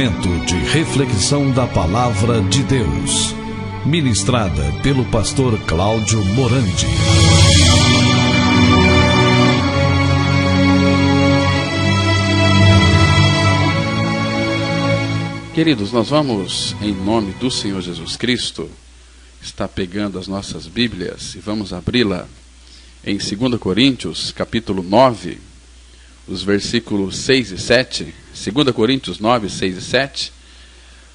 Momento de reflexão da Palavra de Deus, ministrada pelo pastor Cláudio Morandi. Queridos, nós vamos, em nome do Senhor Jesus Cristo, estar pegando as nossas Bíblias e vamos abri-la em 2 Coríntios, capítulo 9, os versículos 6 e 7. 2 Coríntios 9, 6 e 7.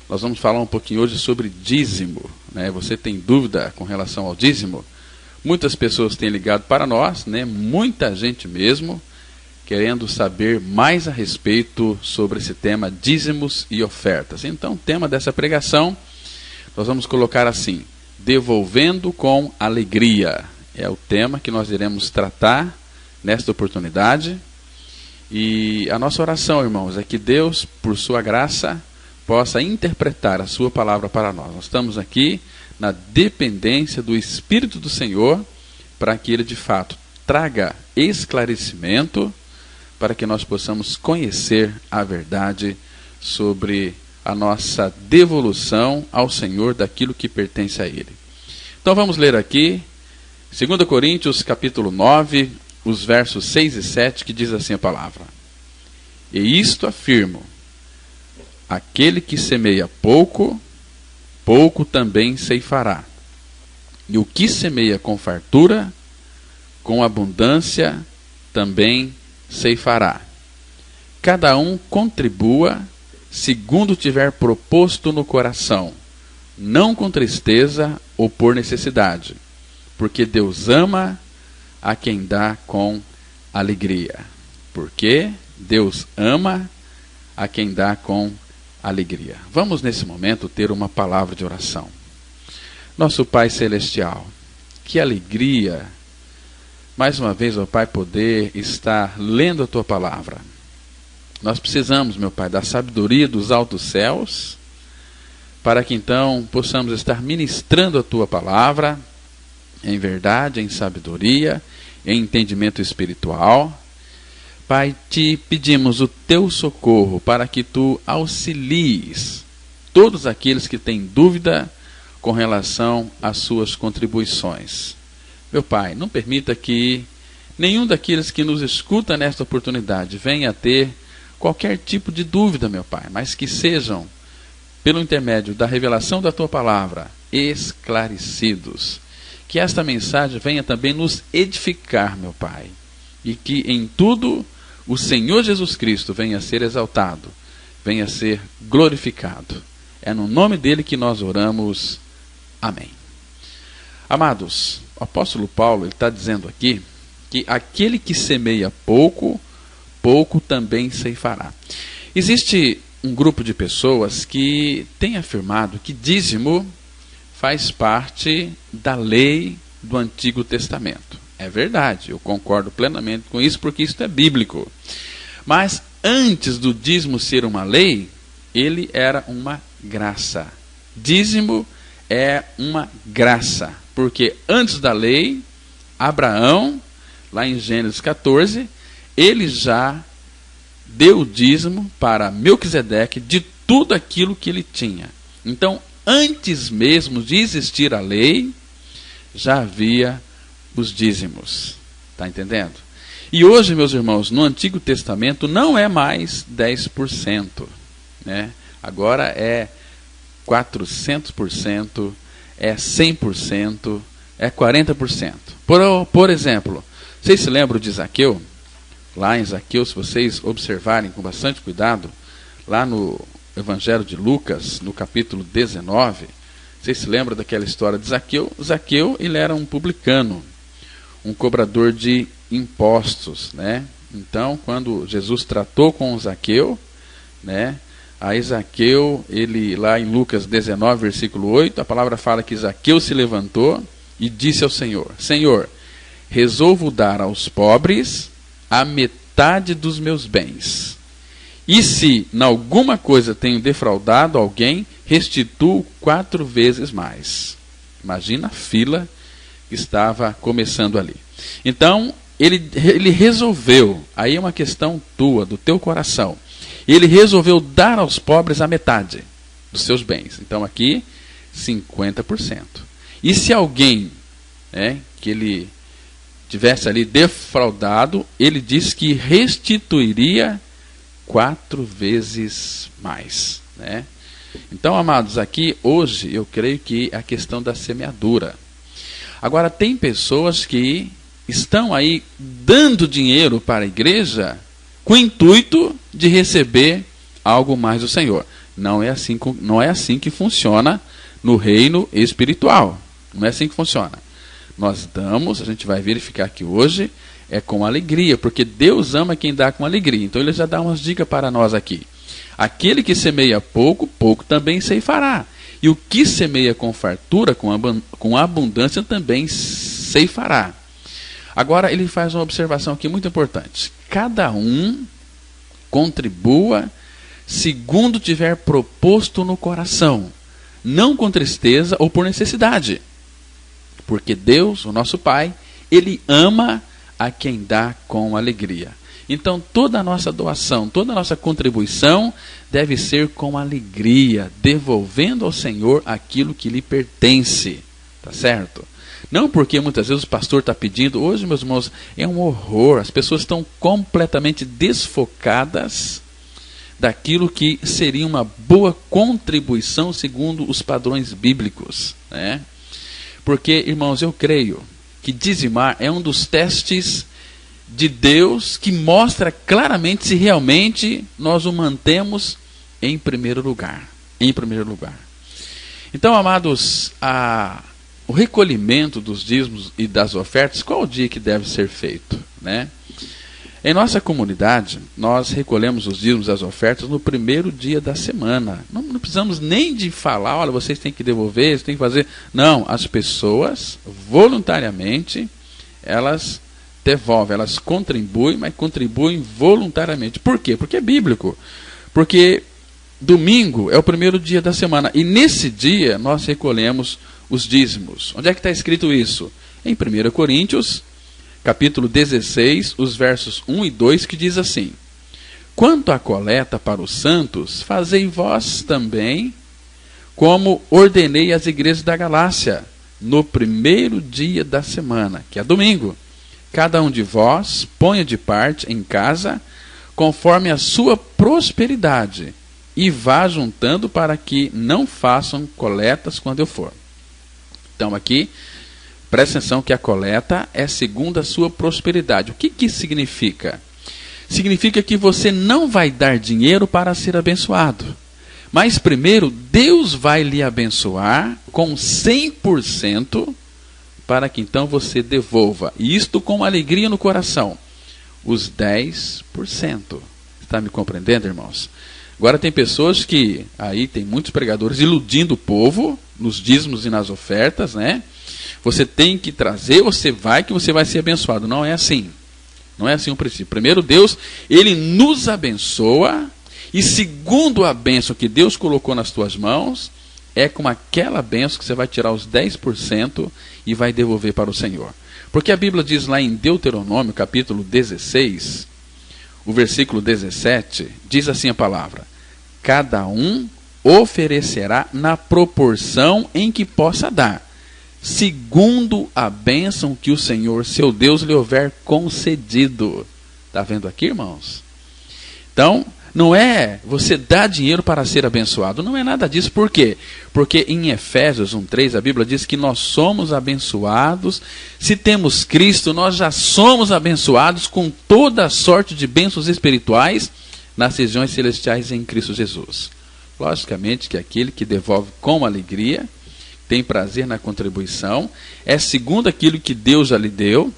Nós vamos falar um pouquinho hoje sobre dízimo, né? Você tem dúvida com relação ao dízimo? Muitas pessoas têm ligado para nós, né? Muita gente mesmo, querendo saber mais a respeito sobre esse tema, dízimos e ofertas. Então, o tema dessa pregação, nós vamos colocar assim: devolvendo com alegria. É o tema que nós iremos tratar nesta oportunidade. E a nossa oração, irmãos, é que Deus, por sua graça, possa interpretar a sua palavra para nós. Nós estamos aqui na dependência do Espírito do Senhor, para que Ele de fato traga esclarecimento, para que nós possamos conhecer a verdade sobre a nossa devolução ao Senhor daquilo que pertence a Ele. Então vamos ler aqui 2 Coríntios capítulo 9, os versos 6 e 7, que diz assim a palavra: E isto afirmo, aquele que semeia pouco, pouco também ceifará. E o que semeia com fartura, com abundância também ceifará. Cada um contribua segundo tiver proposto no coração, não com tristeza ou por necessidade, porque Deus ama a quem dá com alegria. Porque Deus ama a quem dá com alegria. Vamos nesse momento ter uma palavra de oração. Nosso Pai Celestial, que alegria, mais uma vez, ó Pai, poder estar lendo a Tua palavra. Nós precisamos, meu Pai, da sabedoria dos altos céus, para que então possamos estar ministrando a Tua palavra em verdade, em sabedoria, em entendimento espiritual. Pai, te pedimos o Teu socorro para que Tu auxilies todos aqueles que têm dúvida com relação às suas contribuições. Meu Pai, não permita que nenhum daqueles que nos escuta nesta oportunidade venha a ter qualquer tipo de dúvida, meu Pai, mas que sejam, pelo intermédio da revelação da Tua palavra, esclarecidos. Que esta mensagem venha também nos edificar, meu Pai, e que em tudo o Senhor Jesus Cristo venha a ser exaltado, venha a ser glorificado. É no nome dele que nós oramos. Amém. Amados, o apóstolo Paulo está dizendo aqui que aquele que semeia pouco, pouco também ceifará. Existe um grupo de pessoas que tem afirmado que dízimo faz parte da lei do Antigo Testamento. É verdade, eu concordo plenamente com isso, porque isso é bíblico. Mas antes do dízimo ser uma lei, ele era uma graça. Dízimo é uma graça, porque antes da lei, Abraão, lá em Gênesis 14, ele já deu o dízimo para Melquisedeque de tudo aquilo que ele tinha. Então, antes mesmo de existir a lei, já havia os dízimos. Está entendendo? E hoje, meus irmãos, no Antigo Testamento não é mais 10%. Né? Agora é 400%, é 100%, é 40%. Por exemplo, vocês se lembram de Zaqueu? Lá em Zaqueu, se vocês observarem com bastante cuidado, lá no Evangelho de Lucas, no capítulo 19, vocês se lembram daquela história de Zaqueu? Zaqueu, ele era um publicano, um cobrador de impostos, né? Então, quando Jesus tratou com Zaqueu, né? Aí Zaqueu, ele lá em Lucas 19, versículo 8, a palavra fala que Zaqueu se levantou e disse ao Senhor: Senhor, resolvo dar aos pobres a metade dos meus bens. E se em alguma coisa tenho defraudado alguém, restituo 4 vezes mais. Imagina a fila que estava começando ali. Então, ele resolveu, aí é uma questão tua, do teu coração, ele resolveu dar aos pobres a metade dos seus bens. Então aqui, 50%. E se alguém, que ele tivesse ali defraudado, ele diz que restituiria 4 vezes mais. Então, amados, aqui hoje eu creio que é a questão da semeadura. Agora, tem pessoas que estão aí dando dinheiro para a igreja com o intuito de receber algo mais do Senhor. Não é assim que funciona no reino espiritual. Não é assim que funciona. Nós damos, a gente vai verificar aqui hoje, é com alegria, porque Deus ama quem dá com alegria. Então ele já dá umas dicas para nós aqui. Aquele que semeia pouco, pouco também ceifará. E o que semeia com fartura, com abundância, também ceifará. Agora ele faz uma observação aqui muito importante. Cada um contribua segundo tiver proposto no coração, não com tristeza ou por necessidade. Porque Deus, o nosso Pai, Ele ama a quem dá com alegria. Então toda a nossa doação, toda a nossa contribuição deve ser com alegria, devolvendo ao Senhor aquilo que lhe pertence. Tá certo? Não porque muitas vezes o pastor está pedindo. Hoje, meus irmãos, é um horror. As pessoas estão completamente desfocadas daquilo que seria uma boa contribuição segundo os padrões bíblicos. Porque, irmãos, eu creio que dizimar é um dos testes de Deus que mostra claramente se realmente nós o mantemos em primeiro lugar. Em primeiro lugar. Então, amados, o recolhimento dos dízimos e das ofertas, qual o dia que deve ser feito? Em nossa comunidade, nós recolhemos os dízimos e as ofertas no primeiro dia da semana. Não precisamos nem de falar, olha, vocês têm que devolver, vocês têm que fazer. Não, as pessoas, voluntariamente, elas devolvem, elas contribuem, mas contribuem voluntariamente. Por quê? Porque é bíblico. Porque domingo é o primeiro dia da semana. E nesse dia nós recolhemos os dízimos. Onde é que está escrito isso? Em 1 Coríntios, capítulo 16, os versos 1 e 2, que diz assim: quanto à coleta para os santos, fazei vós também, como ordenei às igrejas da Galácia, no primeiro dia da semana, que é domingo. Cada um de vós ponha de parte em casa, conforme a sua prosperidade, e vá juntando para que não façam coletas quando eu for. Então aqui, presta atenção que a coleta é segundo a sua prosperidade. O que isso significa? Significa que você não vai dar dinheiro para ser abençoado. Mas primeiro, Deus vai lhe abençoar com 100% para que então você devolva. E isto com alegria no coração. Os 10%. Está me compreendendo, irmãos? Agora tem pessoas que, aí tem muitos pregadores iludindo o povo nos dízimos e nas ofertas, Você tem que trazer, você vai ser abençoado. Não é assim. Não é assim o princípio. Primeiro, Deus, Ele nos abençoa, e segundo a bênção que Deus colocou nas tuas mãos, é com aquela bênção que você vai tirar os 10% e vai devolver para o Senhor. Porque a Bíblia diz lá em Deuteronômio, capítulo 16, o versículo 17, diz assim a palavra: cada um oferecerá na proporção em que possa dar, segundo a bênção que o Senhor, seu Deus, lhe houver concedido. Está vendo aqui, irmãos? Então, não é você dar dinheiro para ser abençoado. Não é nada disso. Por quê? Porque em Efésios 1:3, a Bíblia diz que nós somos abençoados. Se temos Cristo, nós já somos abençoados com toda a sorte de bênçãos espirituais nas regiões celestiais em Cristo Jesus. Logicamente que aquele que devolve com alegria, tem prazer na contribuição, é segundo aquilo que Deus já lhe deu,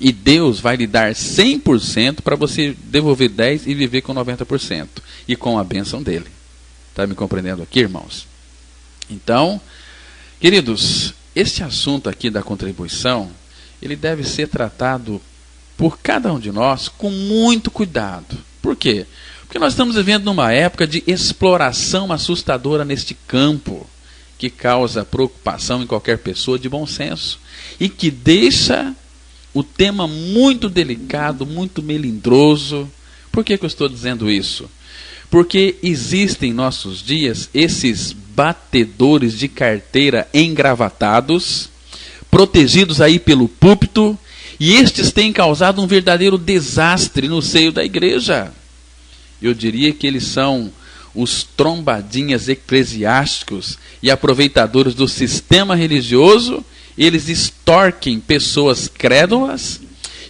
e Deus vai lhe dar 100% para você devolver 10% e viver com 90%, e com a bênção dele. Está me compreendendo aqui, irmãos? Então, queridos, este assunto aqui da contribuição, ele deve ser tratado por cada um de nós com muito cuidado. Por quê? Porque nós estamos vivendo numa época de exploração assustadora neste campo, que causa preocupação em qualquer pessoa de bom senso, e que deixa o tema muito delicado, muito melindroso. Por que eu estou dizendo isso? Porque existem em nossos dias esses batedores de carteira engravatados, protegidos aí pelo púlpito, e estes têm causado um verdadeiro desastre no seio da igreja. Eu diria que eles são os trombadinhas eclesiásticos e aproveitadores do sistema religioso. Eles extorquem pessoas crédulas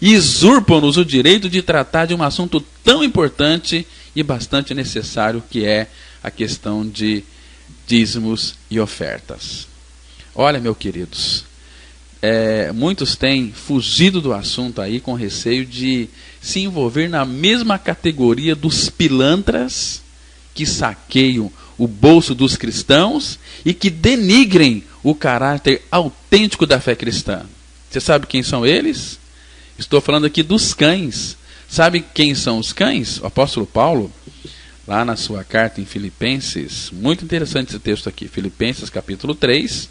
e usurpam-nos o direito de tratar de um assunto tão importante e bastante necessário, que é a questão de dízimos e ofertas. Olha, meus queridos, muitos têm fugido do assunto aí com receio de se envolver na mesma categoria dos pilantras que saqueiam o bolso dos cristãos e que denigrem o caráter autêntico da fé cristã. Você sabe quem são eles? Estou falando aqui dos cães. Sabe quem são os cães? O apóstolo Paulo, lá na sua carta em Filipenses, muito interessante esse texto aqui, Filipenses capítulo 3,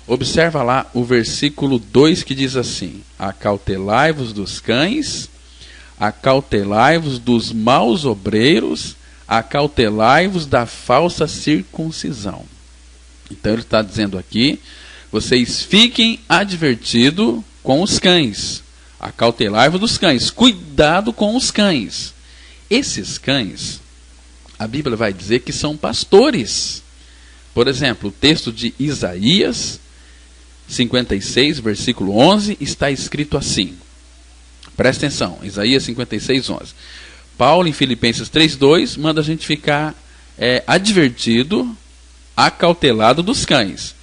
observa lá o versículo 2 que diz assim: acautelai-vos dos cães, acautelai-vos dos maus obreiros, acautelai-vos da falsa circuncisão. Então ele está dizendo aqui, vocês fiquem advertidos com os cães, acautelai-vos dos cães, cuidado com os cães. Esses cães, a Bíblia vai dizer que são pastores. Por exemplo, o texto de Isaías 56, versículo 11, está escrito assim. Presta atenção, Isaías 56, 11. Paulo, em Filipenses 3:2, manda a gente ficar advertido, acautelado dos cães.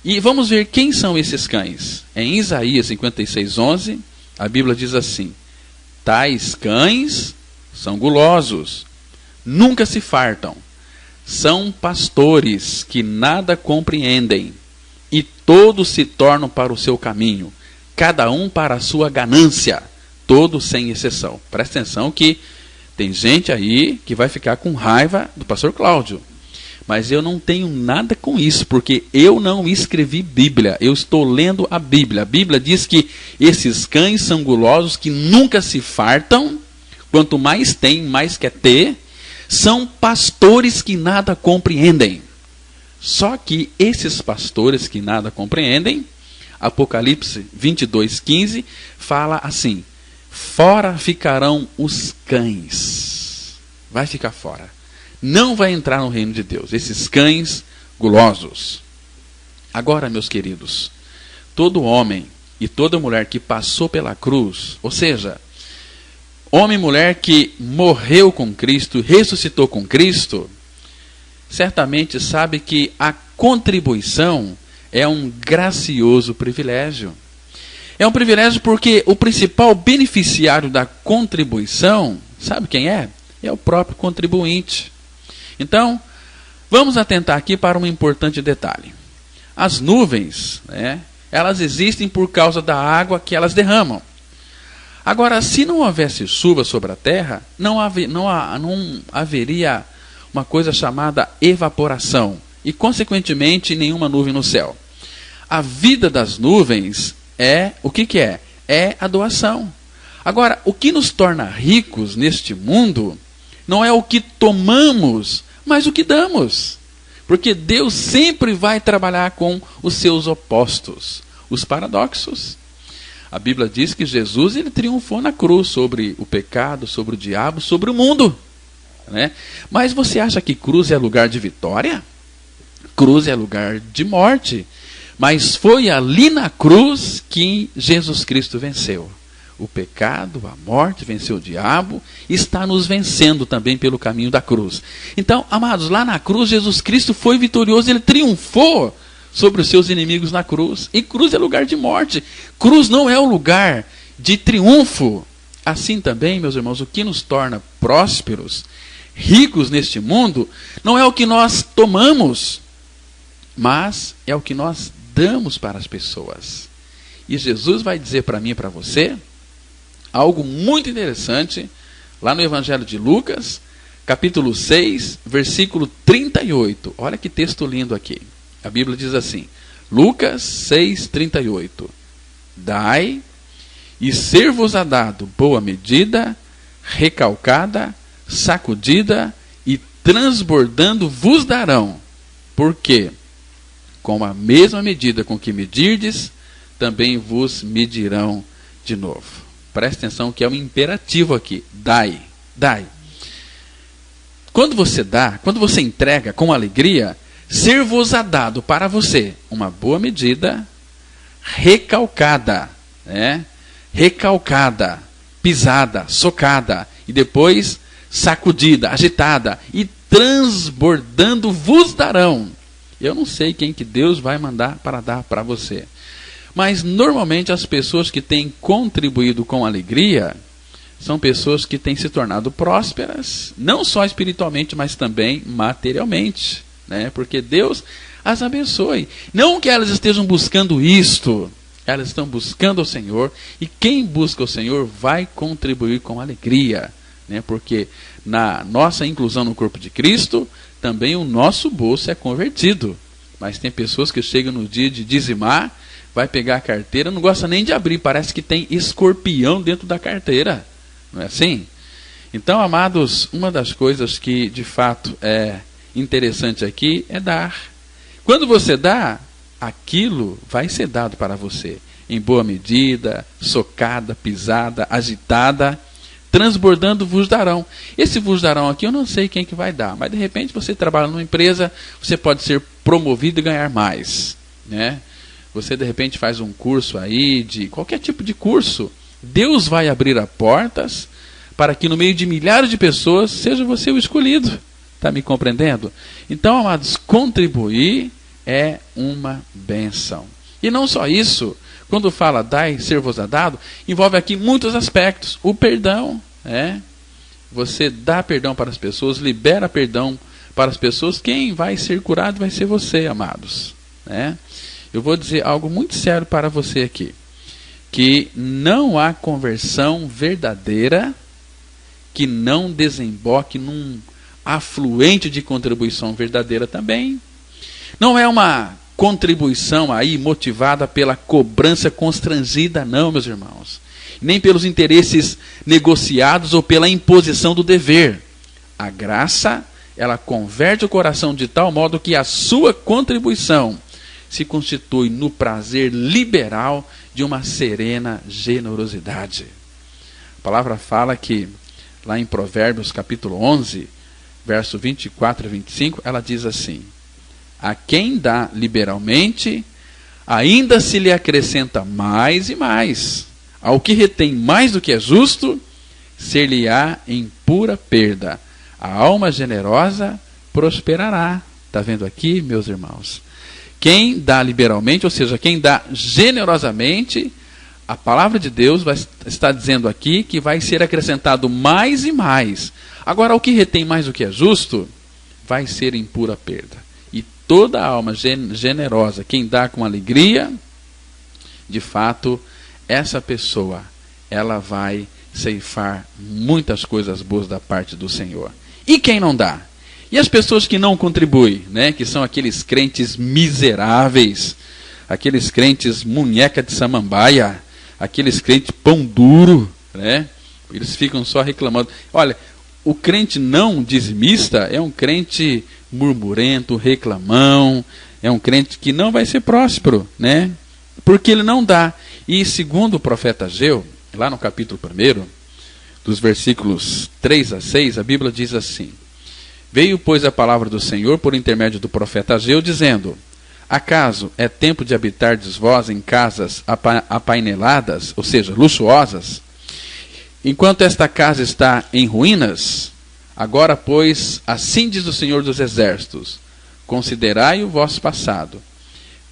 E vamos ver quem são esses cães. Em Isaías 56, 11, a Bíblia diz assim: tais cães são gulosos, nunca se fartam, são pastores que nada compreendem, e todos se tornam para o seu caminho, cada um para a sua ganância, todos sem exceção. Presta atenção que tem gente aí que vai ficar com raiva do pastor Cláudio. Mas eu não tenho nada com isso, porque eu não escrevi Bíblia. Eu estou lendo a Bíblia. A Bíblia diz que esses cães são gulosos, que nunca se fartam. Quanto mais tem, mais quer ter. São pastores que nada compreendem. Só que esses pastores que nada compreendem, Apocalipse 22:15, fala assim: fora ficarão os cães. Vai ficar fora. Não vai entrar no reino de Deus. Esses cães gulosos. Agora, meus queridos, todo homem e toda mulher que passou pela cruz, ou seja, homem e mulher que morreu com Cristo, ressuscitou com Cristo, certamente sabe que a contribuição é um gracioso privilégio. É um privilégio porque o principal beneficiário da contribuição, sabe quem é? É o próprio contribuinte. Então, vamos atentar aqui para um importante detalhe. As nuvens, elas existem por causa da água que elas derramam. Agora, se não houvesse chuva sobre a terra, não haveria uma coisa chamada evaporação e, consequentemente, nenhuma nuvem no céu. A vida das nuvens o que é? É a doação. Agora, o que nos torna ricos neste mundo não é o que tomamos, mas o que damos. Porque Deus sempre vai trabalhar com os seus opostos, os paradoxos. A Bíblia diz que Jesus ele triunfou na cruz sobre o pecado, sobre o diabo, sobre o mundo. Mas você acha que cruz é lugar de vitória? Cruz é lugar de morte. Mas foi ali na cruz que Jesus Cristo venceu. O pecado, a morte, venceu o diabo, está nos vencendo também pelo caminho da cruz. Então, amados, lá na cruz, Jesus Cristo foi vitorioso, ele triunfou sobre os seus inimigos na cruz. E cruz é lugar de morte. Cruz não é o lugar de triunfo. Assim também, meus irmãos, o que nos torna prósperos, ricos neste mundo, não é o que nós tomamos, mas é o que nós damos para as pessoas. E Jesus vai dizer para mim e para você algo muito interessante, lá no Evangelho de Lucas, capítulo 6, versículo 38. Olha que texto lindo aqui. A Bíblia diz assim, Lucas 6, 38. Dai, e ser-vos-á dado boa medida, recalcada, sacudida e transbordando vos darão. Por quê? Com a mesma medida com que medirdes, também vos medirão de novo. Preste atenção que é um imperativo aqui. Dai, dai. Quando você dá, quando você entrega com alegria, ser-vos-á dado para você uma boa medida, recalcada, né? Recalcada, pisada, socada, e depois sacudida, agitada, e transbordando vos darão. Eu não sei quem que Deus vai mandar para dar para você. Mas normalmente as pessoas que têm contribuído com alegria são pessoas que têm se tornado prósperas, não só espiritualmente, mas também materialmente, né? Porque Deus as abençoe. Não que elas estejam buscando isto, elas estão buscando o Senhor, e quem busca o Senhor vai contribuir com alegria, né? Porque na nossa inclusão no corpo de Cristo, também o nosso bolso é convertido. Mas tem pessoas que chegam no dia de dizimar, vai pegar a carteira, não gosta nem de abrir, parece que tem escorpião dentro da carteira. Não é assim? Então, amados, uma das coisas que de fato é interessante aqui é dar. Quando você dá, aquilo vai ser dado para você, em boa medida, socada, pisada, agitada, transbordando vos darão. Esse vos darão aqui eu não sei quem que vai dar, mas de repente você trabalha numa empresa, você pode ser promovido e ganhar mais, né? Você de repente faz um curso aí, de qualquer tipo de curso, Deus vai abrir as portas para que no meio de milhares de pessoas seja você o escolhido. Está me compreendendo? Então, amados, contribuir é uma bênção. E não só isso, quando fala dai, ser-vos-á dado, envolve aqui muitos aspectos. O perdão, você dá perdão para as pessoas, libera perdão para as pessoas. Quem vai ser curado vai ser você, amados, né? Eu vou dizer algo muito sério para você aqui, que não há conversão verdadeira que não desemboque num afluente de contribuição verdadeira também. Não é uma contribuição aí motivada pela cobrança constrangida, não, meus irmãos. Nem pelos interesses negociados ou pela imposição do dever. A graça, ela converte o coração de tal modo que a sua contribuição se constitui no prazer liberal de uma serena generosidade. A palavra fala que, lá em Provérbios capítulo 11, verso 24 e 25, ela diz assim: a quem dá liberalmente, ainda se lhe acrescenta mais e mais. Ao que retém mais do que é justo, ser-lhe-á em pura perda. A alma generosa prosperará. Está vendo aqui, meus irmãos? Quem dá liberalmente, ou seja, quem dá generosamente, a palavra de Deus está dizendo aqui que vai ser acrescentado mais e mais. Agora, o que retém mais do que é justo, vai ser em pura perda. E toda alma generosa, quem dá com alegria, de fato, essa pessoa, ela vai ceifar muitas coisas boas da parte do Senhor. E quem não dá? E as pessoas que não contribuem, né? Que são aqueles crentes miseráveis, aqueles crentes munheca de samambaia, aqueles crentes pão duro, né? Eles ficam só reclamando. Olha, o crente não dizimista é um crente murmurento, reclamão, é um crente que não vai ser próspero, né? Porque ele não dá. E segundo o profeta Ageu, lá no capítulo 1, dos versículos 3 a 6, a Bíblia diz assim: veio, pois, a palavra do Senhor por intermédio do profeta Ageu, dizendo: acaso é tempo de habitardes vós em casas apaineladas, ou seja, luxuosas, enquanto esta casa está em ruínas? Agora, pois, assim diz o Senhor dos Exércitos: considerai o vosso passado.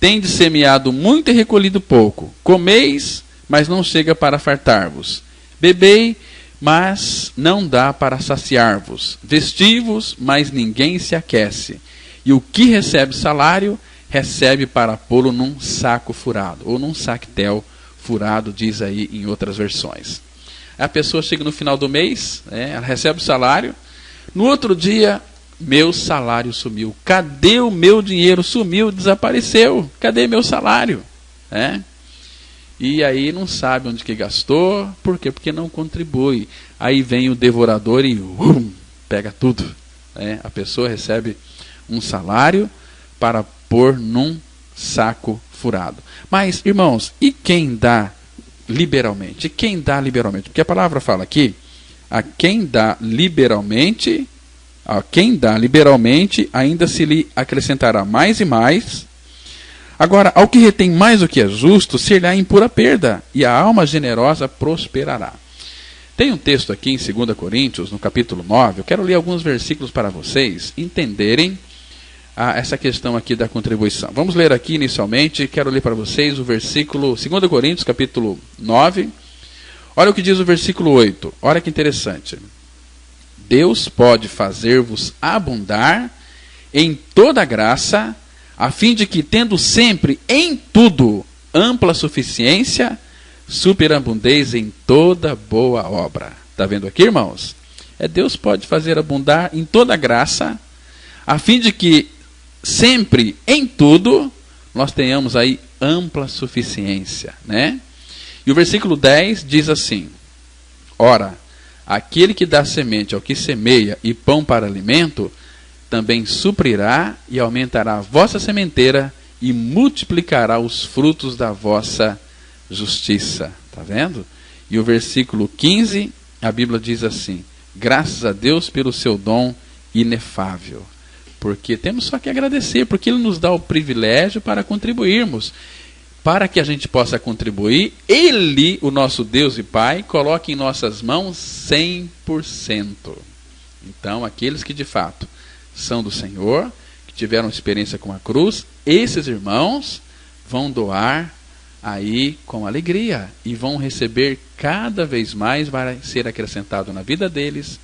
Tendes semeado muito e recolhido pouco. Comeis, mas não chega para fartar-vos. Bebei, mas não dá para saciar-vos. Vesti-vos, mas ninguém se aquece. E o que recebe salário, recebe para pô-lo num saco furado, ou num sactel furado, diz aí em outras versões. A pessoa chega no final do mês, ela recebe o salário, no outro dia, meu salário sumiu. Cadê o meu dinheiro? Sumiu, desapareceu. Cadê meu salário? E aí não sabe onde que gastou. Por quê? Porque não contribui. Aí vem o devorador e pega tudo. né? A pessoa recebe um salário para pôr num saco furado. Mas, irmãos, e quem dá liberalmente? Quem dá liberalmente? Porque a palavra fala aqui, a quem dá liberalmente ainda se lhe acrescentará mais e mais. Agora, ao que retém mais do que é justo, ser-lhe-á em pura perda, e a alma generosa prosperará. Tem um texto aqui em 2 Coríntios, no capítulo 9, eu quero ler alguns versículos para vocês entenderem essa questão aqui da contribuição. Vamos ler aqui inicialmente, quero ler para vocês o versículo 2 Coríntios, capítulo 9. Olha o que diz o versículo 8, olha que interessante. Deus pode fazer-vos abundar em toda graça, a fim de que, tendo sempre em tudo ampla suficiência, superabundeis em toda boa obra. Está vendo aqui, irmãos? Deus pode fazer abundar em toda graça, a fim de que sempre em tudo nós tenhamos aí ampla suficiência, né? E o versículo 10 diz assim: ora, aquele que dá semente ao que semeia e pão para alimento, também suprirá e aumentará a vossa sementeira e multiplicará os frutos da vossa justiça. Está vendo? E o versículo 15, a Bíblia diz assim: graças a Deus pelo seu dom inefável. Porque temos só que agradecer, porque Ele nos dá o privilégio para contribuirmos. Para que a gente possa contribuir, Ele, o nosso Deus e Pai, coloque em nossas mãos 100%. Então, aqueles que de fato são do Senhor, que tiveram experiência com a cruz, esses irmãos vão doar aí com alegria e vão receber cada vez mais, vai ser acrescentado na vida deles,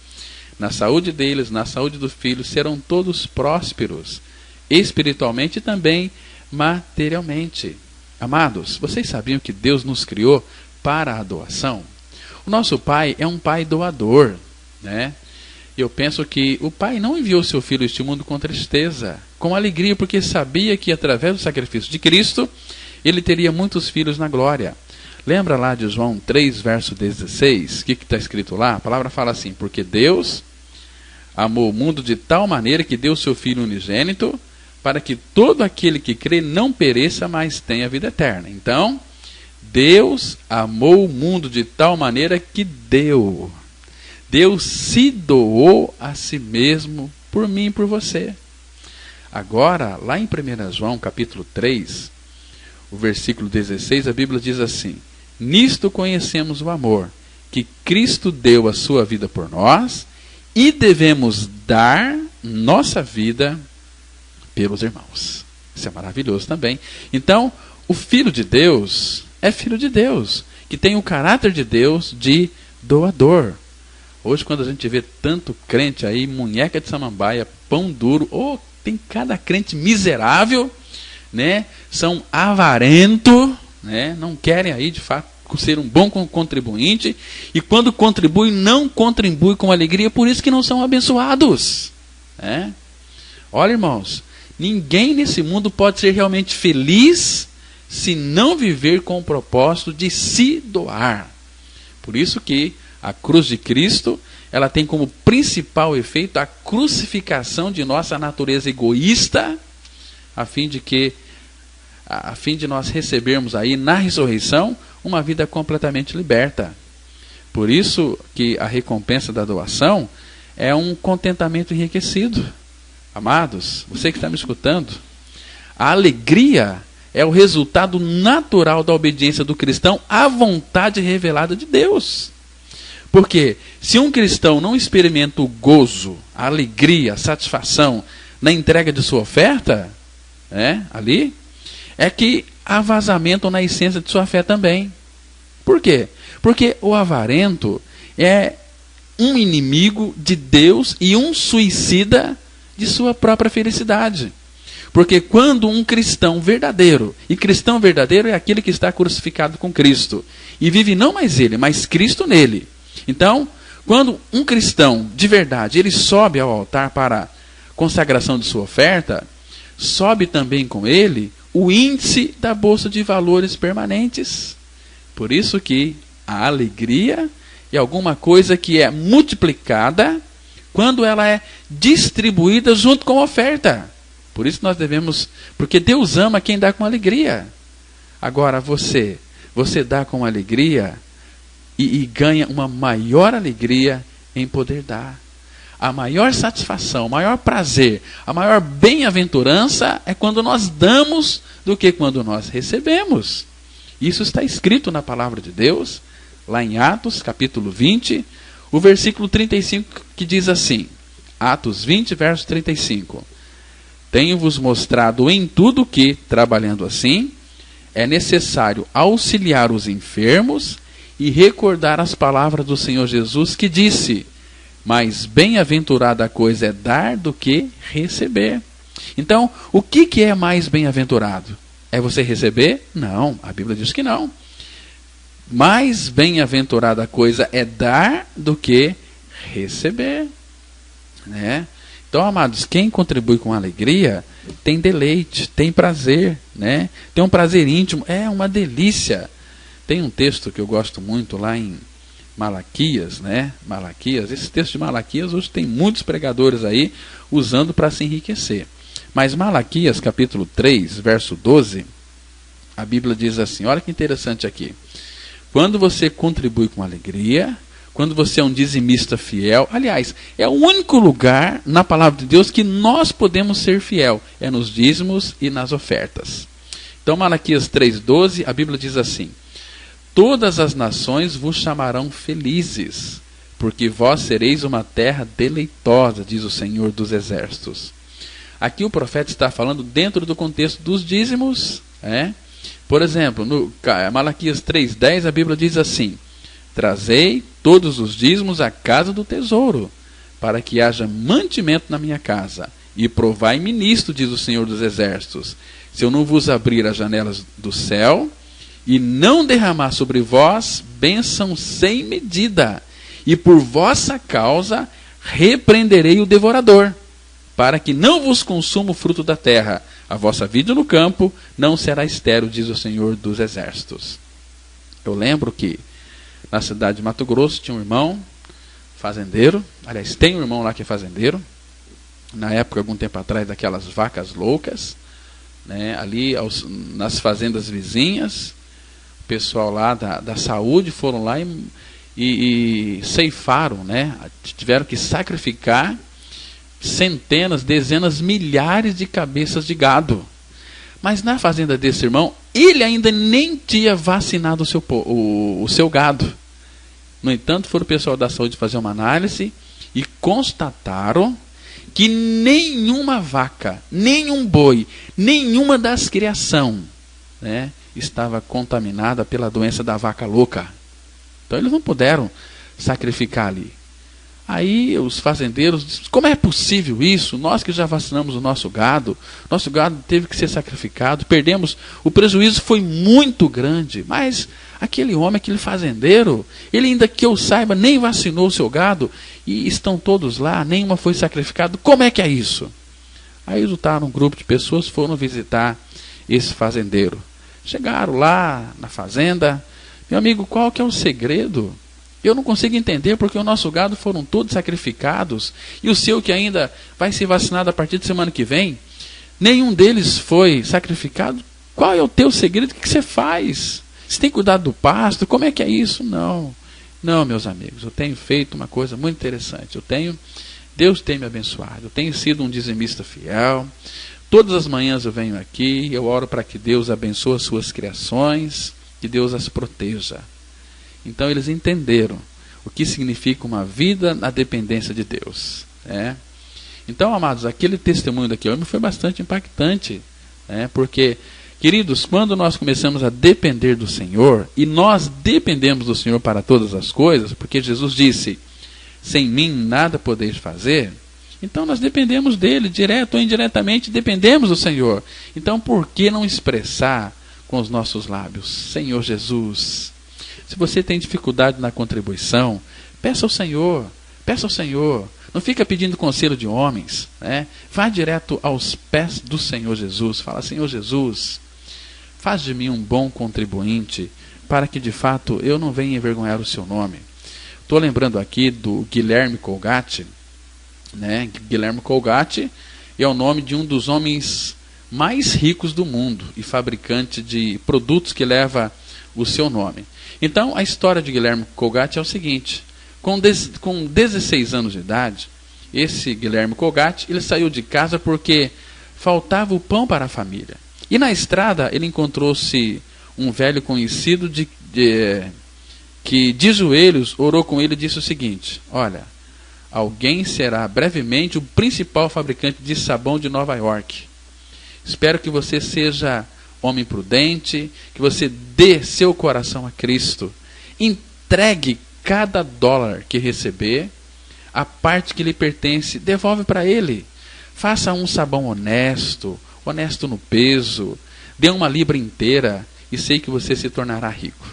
na saúde deles, na saúde dos filhos, serão todos prósperos, espiritualmente e também materialmente. Amados, vocês sabiam que Deus nos criou para a doação? O nosso Pai é um Pai doador, né? Eu penso que o Pai não enviou seu Filho a este mundo com tristeza, com alegria, porque sabia que através do sacrifício de Cristo, Ele teria muitos filhos na glória. Lembra lá de João 3, verso 16? O que está escrito lá? A palavra fala assim: porque Deus amou o mundo de tal maneira que deu seu Filho unigênito, para que todo aquele que crê não pereça, mas tenha vida eterna. Então, Deus amou o mundo de tal maneira que Deus se doou a si mesmo por mim e por você. Agora, lá em 1 João, capítulo 3, o versículo 16, a Bíblia diz assim: nisto conhecemos o amor, que Cristo deu a sua vida por nós, e devemos dar nossa vida pelos irmãos. Isso é maravilhoso também. Então, o Filho de Deus é Filho de Deus, que tem o caráter de Deus de doador. Hoje, quando a gente vê tanto crente aí, munheca de samambaia, pão duro, tem cada crente miserável, né? São avarento, né? Não querem aí, de fato, ser um bom contribuinte, e quando contribui, não contribui com alegria, por isso que não são abençoados, né? Olha, irmãos, ninguém nesse mundo pode ser realmente feliz se não viver com o propósito de se doar. Por isso que a cruz de Cristo, ela tem como principal efeito a crucificação de nossa natureza egoísta, a fim de nós recebermos aí na ressurreição uma vida completamente liberta. Por isso que a recompensa da doação é um contentamento enriquecido. Amados, você que está me escutando, a alegria é o resultado natural da obediência do cristão à vontade revelada de Deus. Porque se um cristão não experimenta o gozo, a alegria, a satisfação na entrega de sua oferta, ali, é que há vazamento na essência de sua fé também. Por quê? Porque o avarento é um inimigo de Deus e um suicida de sua própria felicidade. Porque quando um cristão verdadeiro, e cristão verdadeiro é aquele que está crucificado com Cristo, e vive não mais ele, mas Cristo nele. Então, quando um cristão de verdade, ele sobe ao altar para a consagração de sua oferta, sobe também com ele o índice da bolsa de valores permanentes. Por isso que a alegria é alguma coisa que é multiplicada quando ela é distribuída junto com a oferta. Por isso nós devemos, porque Deus ama quem dá com alegria. Agora você dá com alegria e ganha uma maior alegria em poder dar. A maior satisfação, o maior prazer, a maior bem-aventurança é quando nós damos do que quando nós recebemos. Isso está escrito na palavra de Deus, lá em Atos, capítulo 20, o versículo 35, que diz assim, Atos 20, verso 35. Tenho-vos mostrado em tudo que, trabalhando assim, é necessário auxiliar os enfermos e recordar as palavras do Senhor Jesus que disse, mais bem-aventurada a coisa é dar do que receber. Então, o que é mais bem-aventurado? É você receber? Não, a Bíblia diz que não. Mais bem-aventurada a coisa é dar do que receber. Né? Então, amados, quem contribui com alegria tem deleite, tem prazer, né? Tem um prazer íntimo, é uma delícia. Tem um texto que eu gosto muito lá em Malaquias, né? Malaquias, esse texto de Malaquias hoje tem muitos pregadores aí usando para se enriquecer. Mas Malaquias, capítulo 3, verso 12, a Bíblia diz assim, olha que interessante aqui. Quando você contribui com alegria, quando você é um dizimista fiel, aliás, é o único lugar na palavra de Deus que nós podemos ser fiel, é nos dízimos e nas ofertas. Então Malaquias 3,12, a Bíblia diz assim, todas as nações vos chamarão felizes, porque vós sereis uma terra deleitosa, diz o Senhor dos Exércitos. Aqui o profeta está falando dentro do contexto dos dízimos. Por exemplo, no Malaquias 3,10 a Bíblia diz assim, trazei todos os dízimos à casa do tesouro, para que haja mantimento na minha casa, e provai-me nisto, diz o Senhor dos Exércitos, se eu não vos abrir as janelas do céu, e não derramar sobre vós bênção sem medida, e por vossa causa repreenderei o devorador, para que não vos consuma o fruto da terra, a vossa vida no campo não será estéril, diz o Senhor dos Exércitos. Eu lembro que na cidade de Mato Grosso tinha um irmão fazendeiro, aliás, tem um irmão lá que é fazendeiro, na época, algum tempo atrás, daquelas vacas loucas, né, ali nas fazendas vizinhas, o pessoal lá da saúde foram lá e ceifaram, né, tiveram que sacrificar centenas, dezenas, milhares de cabeças de gado. Mas na fazenda desse irmão, ele ainda nem tinha vacinado o seu gado. No entanto, foram o pessoal da saúde fazer uma análise e constataram que nenhuma vaca, nenhum boi, nenhuma das criação, né, estava contaminada pela doença da vaca louca. Então eles não puderam sacrificar ali. Aí os fazendeiros dizem, como é possível isso? Nós que já vacinamos o nosso gado teve que ser sacrificado, perdemos, o prejuízo foi muito grande, mas aquele homem, aquele fazendeiro, ele ainda que eu saiba, nem vacinou o seu gado, e estão todos lá, nenhuma foi sacrificado, como é que é isso? Aí resultaram um grupo de pessoas, foram visitar esse fazendeiro, chegaram lá na fazenda, meu amigo, qual que é o segredo? Eu não consigo entender porque o nosso gado foram todos sacrificados e o seu que ainda vai ser vacinado a partir de semana que vem, nenhum deles foi sacrificado. Qual é o teu segredo? O que você faz? Você tem cuidado do pasto? Como é que é isso? Não, meus amigos, eu tenho feito uma coisa muito interessante. Deus tem me abençoado. Eu tenho sido um dizimista fiel. Todas as manhãs eu venho aqui, eu oro para que Deus abençoe as suas criações, que Deus as proteja. Então eles entenderam o que significa uma vida na dependência de Deus. Né? Então, amados, aquele testemunho daquele homem foi bastante impactante. Né? Porque, queridos, quando nós começamos a depender do Senhor, e nós dependemos do Senhor para todas as coisas, porque Jesus disse, sem mim nada podeis fazer, então nós dependemos dele, direto ou indiretamente, dependemos do Senhor. Então, por que não expressar com os nossos lábios, Senhor Jesus? Se você tem dificuldade na contribuição, peça ao Senhor, não fica pedindo conselho de homens, né? Vá direto aos pés do Senhor Jesus, fala, Senhor Jesus, faz de mim um bom contribuinte, para que de fato eu não venha envergonhar o seu nome. Estou lembrando aqui do Guilherme Colgate, né? Guilherme Colgate é o nome de um dos homens mais ricos do mundo e fabricante de produtos que leva o seu nome. Então, a história de Guilherme Colgate é o seguinte: com 16 anos de idade, esse Guilherme Colgate, ele saiu de casa porque faltava o pão para a família. E na estrada ele encontrou-se um velho conhecido que de joelhos orou com ele e disse o seguinte: olha, alguém será brevemente o principal fabricante de sabão de Nova York. Espero que você seja homem prudente, que você dê seu coração a Cristo. Entregue cada dólar que receber, a parte que lhe pertence, devolve para ele. Faça um sabão honesto no peso, dê 1 libra inteira e sei que você se tornará rico.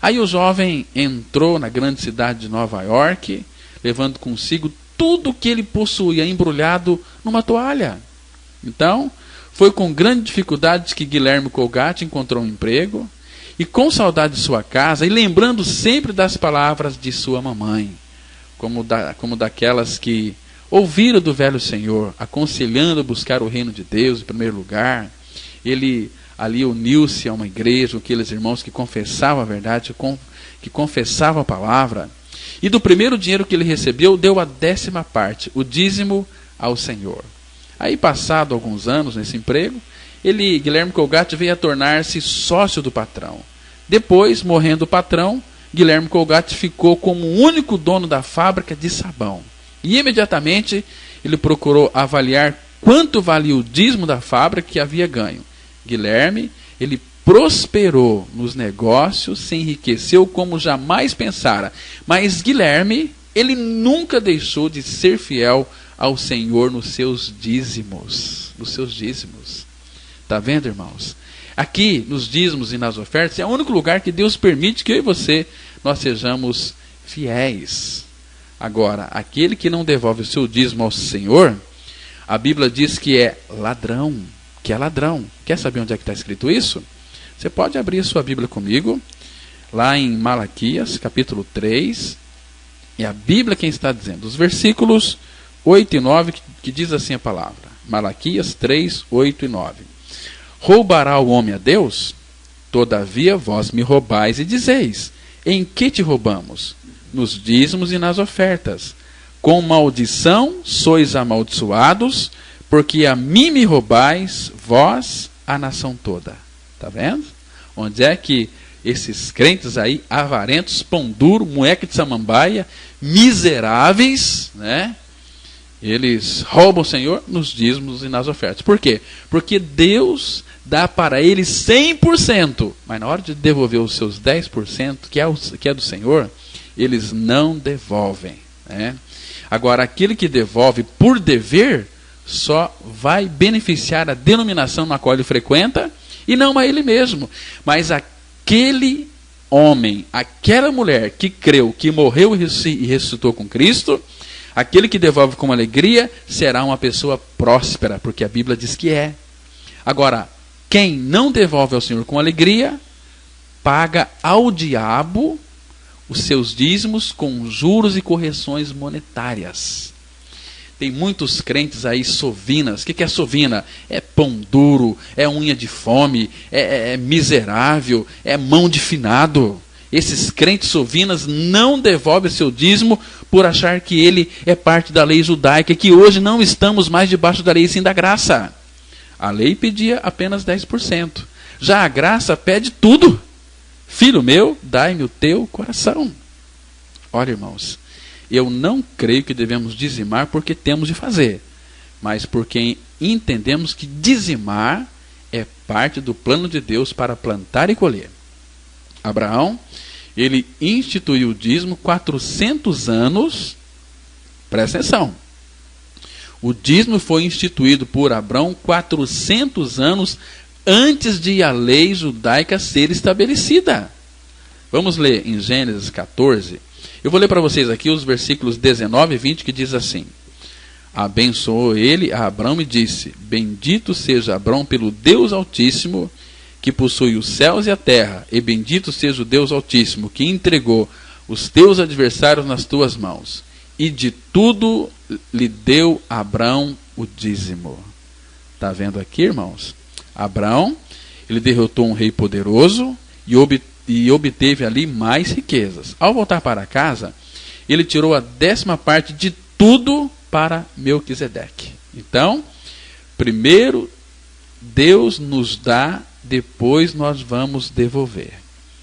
Aí o jovem entrou na grande cidade de Nova York, levando consigo tudo que ele possuía embrulhado numa toalha. Então, foi com grande dificuldade que Guilherme Colgate encontrou um emprego, e com saudade de sua casa, e lembrando sempre das palavras de sua mamãe, como daquelas que ouviram do velho Senhor, aconselhando a buscar o reino de Deus em primeiro lugar. Ele ali uniu-se a uma igreja, com aqueles irmãos que confessavam a verdade, que confessavam a palavra, e do primeiro dinheiro que ele recebeu, deu a 10ª parte, o dízimo ao Senhor. Aí, passado alguns anos nesse emprego, Guilherme Colgate veio a tornar-se sócio do patrão. Depois, morrendo o patrão, Guilherme Colgate ficou como o único dono da fábrica de sabão. E imediatamente ele procurou avaliar quanto valia o dízimo da fábrica que havia ganho. Guilherme, ele prosperou nos negócios, se enriqueceu como jamais pensara. Mas Guilherme, ele nunca deixou de ser fiel ao Senhor nos seus dízimos. Está vendo, irmãos? Aqui, nos dízimos e nas ofertas, é o único lugar que Deus permite que eu e você, nós sejamos fiéis. Agora, aquele que não devolve o seu dízimo ao Senhor, a Bíblia diz que é ladrão. Quer saber onde é que está escrito isso? Você pode abrir a sua Bíblia comigo, lá em Malaquias, capítulo 3. É a Bíblia quem está dizendo. Os versículos 8 e 9, que diz assim a palavra. Malaquias 3, 8 e 9. Roubará o homem a Deus? Todavia vós me roubais e dizeis: em que te roubamos? Nos dízimos e nas ofertas. Com maldição sois amaldiçoados, porque a mim me roubais, vós, a nação toda. Está vendo? Onde é que esses crentes aí, avarentos, pão duro, moleque de samambaia, miseráveis, né? Eles roubam o Senhor nos dízimos e nas ofertas. Por quê? Porque Deus dá para eles 100%, mas na hora de devolver os seus 10%, que é do Senhor, eles não devolvem, né? Agora, aquele que devolve por dever, só vai beneficiar a denominação na qual ele frequenta, e não a ele mesmo. Mas aquele homem, aquela mulher que creu, que morreu e ressuscitou com Cristo, aquele que devolve com alegria, será uma pessoa próspera, porque a Bíblia diz que é. Agora, quem não devolve ao Senhor com alegria, paga ao diabo os seus dízimos com juros e correções monetárias. Tem muitos crentes aí sovinas. O que é sovina? É pão duro, é unha de fome, é miserável, é mão de finado. Esses crentes sovinas não devolvem seu dízimo por achar que ele é parte da lei judaica, que hoje não estamos mais debaixo da lei sim da graça. A lei pedia apenas 10%. Já a graça pede tudo. Filho meu, dai-me o teu coração. Olha, irmãos, eu não creio que devemos dizimar porque temos de fazer, mas porque entendemos que dizimar é parte do plano de Deus para plantar e colher. Abraão, ele instituiu o dízimo 400 anos, presta atenção, o dízimo foi instituído por Abraão 400 anos antes de a lei judaica ser estabelecida. Vamos ler em Gênesis 14. Eu vou ler para vocês aqui os versículos 19 e 20, que diz assim: abençoou ele a Abrão e disse: bendito seja Abrão pelo Deus Altíssimo, que possui os céus e a terra, e bendito seja o Deus Altíssimo, que entregou os teus adversários nas tuas mãos. e de tudo lhe deu Abrão o dízimo. Está vendo aqui, irmãos? Abrão, ele derrotou um rei poderoso e obteve ali mais riquezas. Ao voltar para casa, ele tirou a 10ª parte de tudo para Melquisedeque. Então, primeiro Deus nos dá, depois nós vamos devolver.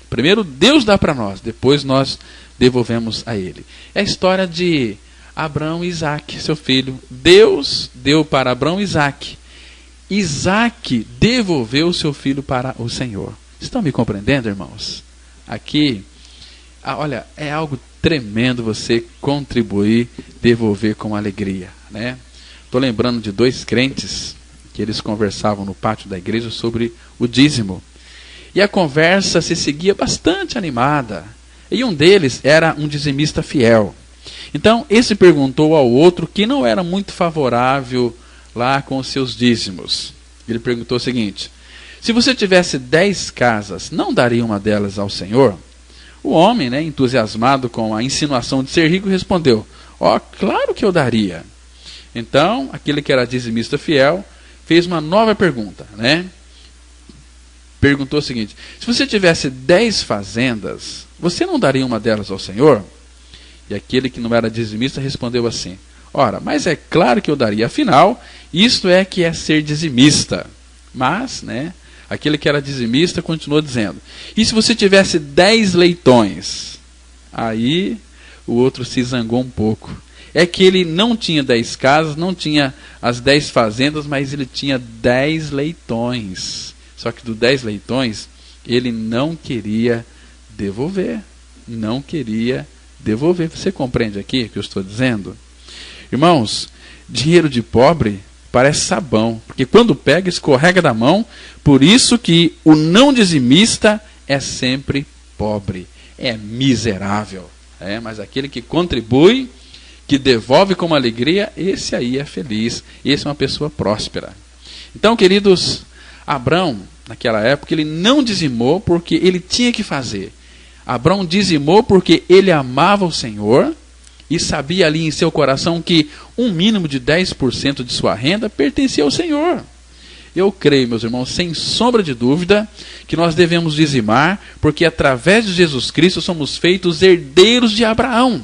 Primeiro Deus dá para nós, depois nós devolvemos a Ele. É a história de Abrão e Isaac, seu filho. Deus deu para Abrão Isaac. Isaac devolveu seu filho para o Senhor. Estão me compreendendo, irmãos? Aqui, olha, é algo tremendo você contribuir, devolver com alegria, né? Estou lembrando de 2 crentes que eles conversavam no pátio da igreja sobre o dízimo. E a conversa se seguia bastante animada. E um deles era um dizimista fiel. Então, esse perguntou ao outro que não era muito favorável lá com os seus dízimos. Ele perguntou o seguinte: se você tivesse 10 casas, não daria uma delas ao Senhor? O homem, né, entusiasmado com a insinuação de ser rico, respondeu: claro que eu daria. Então, aquele que era dizimista fiel fez uma nova pergunta, né? Perguntou o seguinte: se você tivesse 10 fazendas, você não daria uma delas ao Senhor? E aquele que não era dizimista respondeu assim: mas é claro que eu daria, afinal, isto é que é ser dizimista. Mas, né, aquele que era dizimista continuou dizendo: e se você tivesse 10 leitões? Aí o outro se zangou um pouco. É que ele não tinha 10 casas, não tinha as 10 fazendas, mas ele tinha 10 leitões. Só que dos 10 leitões, ele não queria devolver. Não queria devolver. Você compreende aqui o que eu estou dizendo? Irmãos, dinheiro de pobre parece sabão, porque quando pega, escorrega da mão. Por isso que o não dizimista é sempre pobre, é miserável. Mas aquele que contribui, que devolve com alegria, esse aí é feliz, esse é uma pessoa próspera. Então, queridos, Abrão, naquela época, ele não dizimou porque ele tinha que fazer. Abrão dizimou porque ele amava o Senhor e sabia ali em seu coração que um mínimo de 10% de sua renda pertencia ao Senhor. Eu creio, meus irmãos, sem sombra de dúvida, que nós devemos dizimar, porque através de Jesus Cristo somos feitos herdeiros de Abraão,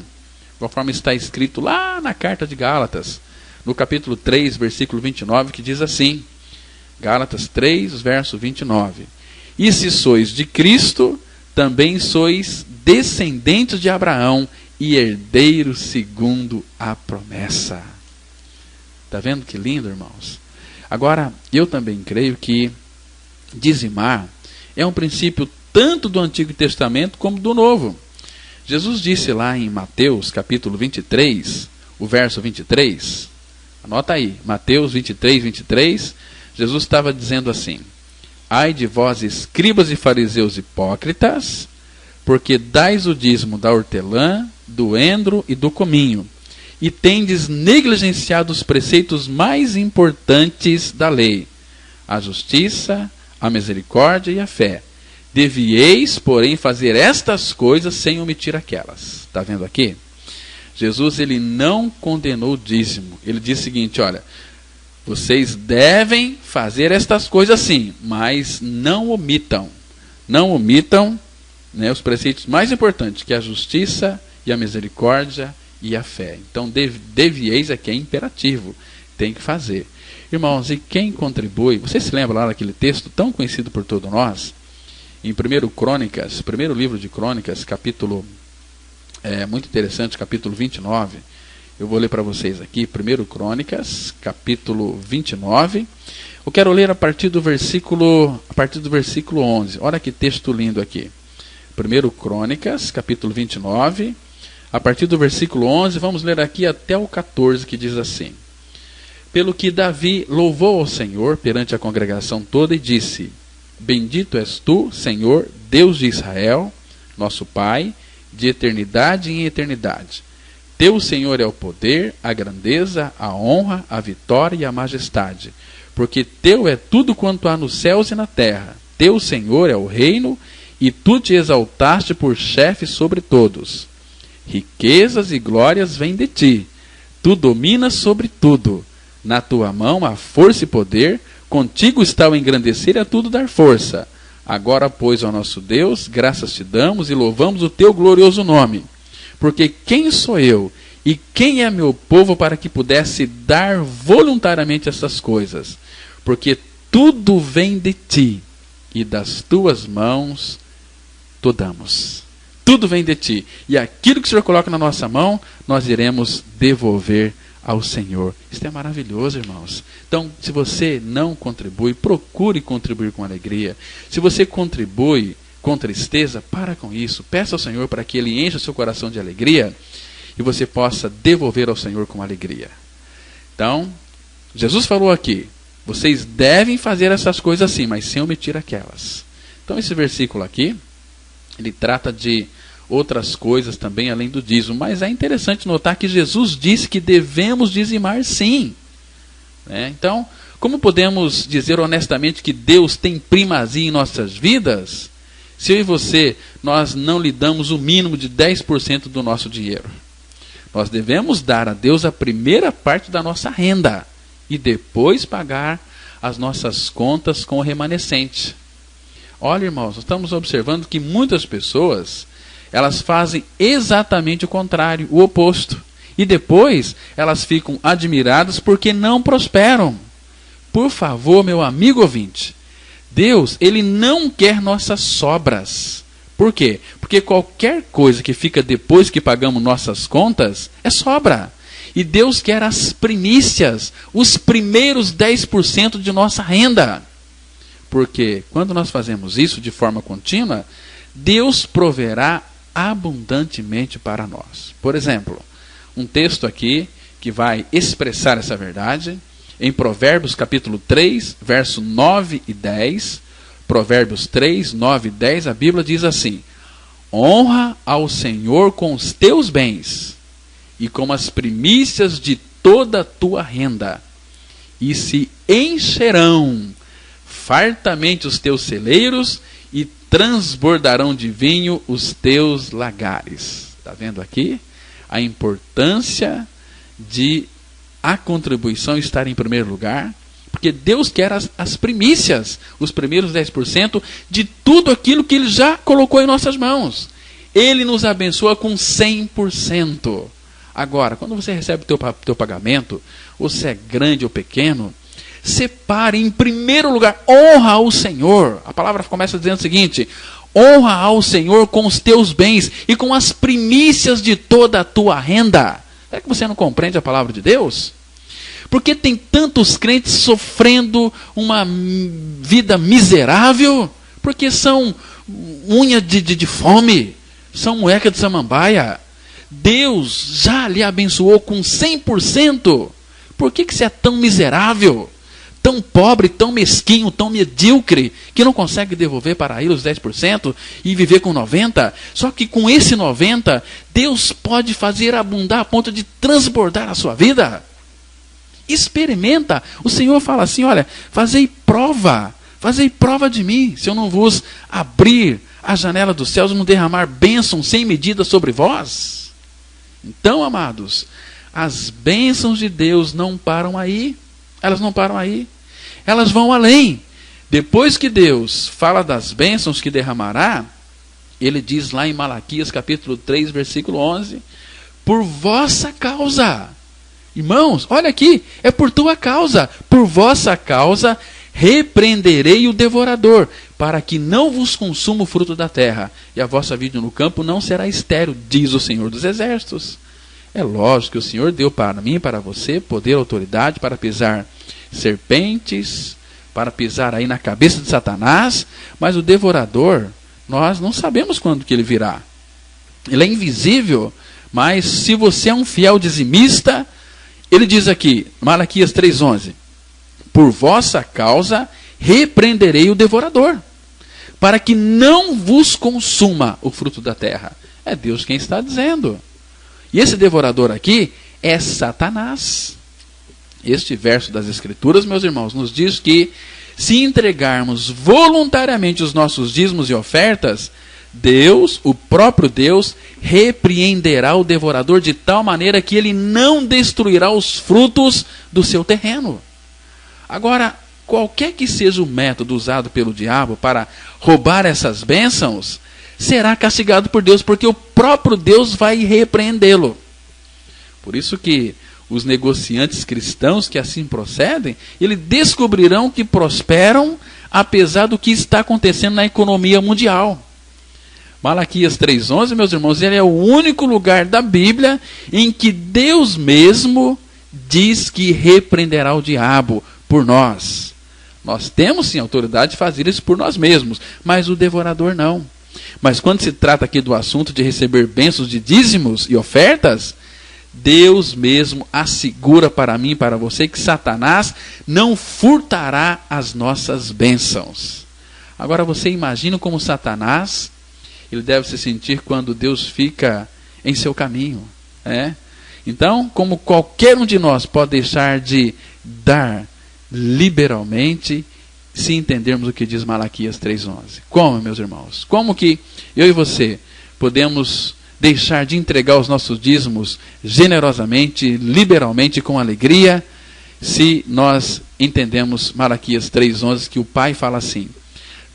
conforme está escrito lá na carta de Gálatas, no capítulo 3, versículo 29, que diz assim, Gálatas 3, verso 29, e se sois de Cristo, também sois descendentes de Abraão e herdeiros segundo a promessa. Está vendo que lindo, irmãos? Agora, eu também creio que dizimar é um princípio tanto do Antigo Testamento como do Novo. Jesus disse lá em Mateus, capítulo 23, o verso 23, anota aí, Mateus 23, 23, Jesus estava dizendo assim, ai de vós, escribas e fariseus hipócritas, porque dais o dízimo da hortelã, do endro e do cominho, e tendes negligenciado os preceitos mais importantes da lei, a justiça, a misericórdia e a fé. Devieis, porém, fazer estas coisas sem omitir aquelas. Está vendo aqui? Jesus, ele não condenou o dízimo. Ele disse o seguinte, olha, vocês devem fazer estas coisas sim, mas não omitam. Não omitam, né, os preceitos mais importantes, que é a justiça e a misericórdia e a fé. Então, devieis aqui é imperativo. Tem que fazer. Irmãos, e quem contribui? Você se lembra lá daquele texto tão conhecido por todos nós? Em 1 Crônicas, primeiro livro de Crônicas, capítulo, muito interessante, capítulo 29. Eu vou ler para vocês aqui, 1 Crônicas, capítulo 29. Eu quero ler a partir do versículo 11. Olha que texto lindo aqui. 1 Crônicas, capítulo 29, a partir do versículo 11, vamos ler aqui até o 14, que diz assim. Pelo que Davi louvou ao Senhor perante a congregação toda e disse, bendito és tu, Senhor, Deus de Israel, nosso Pai, de eternidade em eternidade. Teu, Senhor, é o poder, a grandeza, a honra, a vitória e a majestade. Porque teu é tudo quanto há nos céus e na terra. Teu, Senhor, é o reino, e tu te exaltaste por chefe sobre todos. Riquezas e glórias vêm de ti. Tu dominas sobre tudo. Na tua mão há força e poder. Contigo está o engrandecer e a tudo dar força. Agora, pois, ó nosso Deus, graças te damos e louvamos o teu glorioso nome. Porque quem sou eu e quem é meu povo para que pudesse dar voluntariamente essas coisas? Porque tudo vem de ti e das tuas mãos tu damos. Tudo vem de ti. E aquilo que o Senhor coloca na nossa mão, nós iremos devolver ao Senhor. Isso é maravilhoso, irmãos. Então, se você não contribui, procure contribuir com alegria. Se você contribui com tristeza, para com isso. Peça ao Senhor para que Ele encha o seu coração de alegria e você possa devolver ao Senhor com alegria. Então, Jesus falou aqui, vocês devem fazer essas coisas assim, mas sem omitir aquelas. Então, esse versículo aqui, ele trata de outras coisas também além do dízimo, mas é interessante notar que Jesus disse que devemos dizimar sim. Então, como podemos dizer honestamente que Deus tem primazia em nossas vidas, se eu e você, nós não lhe damos o mínimo de 10% do nosso dinheiro? Nós devemos dar a Deus a primeira parte da nossa renda e depois pagar as nossas contas com o remanescente. Olha, irmãos, nós estamos observando que muitas pessoas, elas fazem exatamente o contrário, o oposto. E depois elas ficam admiradas porque não prosperam. Por favor, meu amigo ouvinte, Deus, Ele não quer nossas sobras. Por quê? Porque qualquer coisa que fica depois que pagamos nossas contas é sobra. E Deus quer as primícias, os primeiros 10% de nossa renda. Porque quando nós fazemos isso de forma contínua, Deus proverá abundantemente para nós. Por exemplo, um texto aqui que vai expressar essa verdade, em Provérbios capítulo 3, verso 9 e 10, Provérbios 3, 9 e 10, a Bíblia diz assim: honra ao Senhor com os teus bens e com as primícias de toda a tua renda, e se encherão fartamente os teus celeiros e transbordarão de vinho os teus lagares. Está vendo aqui a importância de a contribuição estar em primeiro lugar? Porque Deus quer as primícias, os primeiros 10% de tudo aquilo que Ele já colocou em nossas mãos. Ele nos abençoa com 100%. Agora, quando você recebe o teu pagamento, ou se é grande ou pequeno, separe em primeiro lugar, honra ao Senhor. A palavra começa dizendo o seguinte: honra ao Senhor com os teus bens e com as primícias de toda a tua renda. Será que você não compreende a palavra de Deus? Porque tem tantos crentes sofrendo uma vida miserável, porque são unha de fome, são moleca de samambaia. Deus já lhe abençoou com 100%. Por que você é tão miserável, tão pobre, tão mesquinho, tão medíocre, que não consegue devolver para Ele os 10% e viver com 90%? Só que com esse 90%, Deus pode fazer abundar a ponto de transbordar a sua vida. Experimenta. O Senhor fala assim: olha, fazei prova de mim, se eu não vos abrir a janela dos céus e não derramar bênção sem medida sobre vós. Então, amados, as bênçãos de Deus não param aí. Elas não param aí. Elas vão além. Depois que Deus fala das bênçãos que derramará, Ele diz lá em Malaquias capítulo 3, versículo 11: por vossa causa. Irmãos, olha aqui, é por tua causa. Por vossa causa repreenderei o devorador, para que não vos consuma o fruto da terra, e a vossa vida no campo não será estéril, diz o Senhor dos Exércitos. É lógico que o Senhor deu para mim e para você poder, autoridade para pisar serpentes, para pisar aí na cabeça de Satanás, mas o devorador, nós não sabemos quando que ele virá. Ele é invisível, mas se você é um fiel dizimista, ele diz aqui, Malaquias 3,11: por vossa causa repreenderei o devorador, para que não vos consuma o fruto da terra. É Deus quem está dizendo. E esse devorador aqui é Satanás. Este verso das Escrituras, meus irmãos, nos diz que se entregarmos voluntariamente os nossos dízimos e ofertas, Deus, o próprio Deus, repreenderá o devorador de tal maneira que ele não destruirá os frutos do seu terreno. Agora, qualquer que seja o método usado pelo diabo para roubar essas bênçãos, será castigado por Deus, porque o próprio Deus vai repreendê-lo. Por isso que os negociantes cristãos que assim procedem, eles descobrirão que prosperam apesar do que está acontecendo na economia mundial. Malaquias 3,11, meus irmãos, ele é o único lugar da Bíblia em que Deus mesmo diz que repreenderá o diabo por nós. Nós temos sim autoridade de fazer isso por nós mesmos, mas o devorador não. Mas quando se trata aqui do assunto de receber bênçãos de dízimos e ofertas, Deus mesmo assegura para mim e para você que Satanás não furtará as nossas bênçãos. Agora você imagina como Satanás, ele deve se sentir quando Deus fica em seu caminho. Então, como qualquer um de nós pode deixar de dar liberalmente, se entendermos o que diz Malaquias 3,11. Como, meus irmãos? Como que eu e você podemos deixar de entregar os nossos dízimos generosamente, liberalmente, com alegria, se nós entendemos Malaquias 3,11, que o Pai fala assim: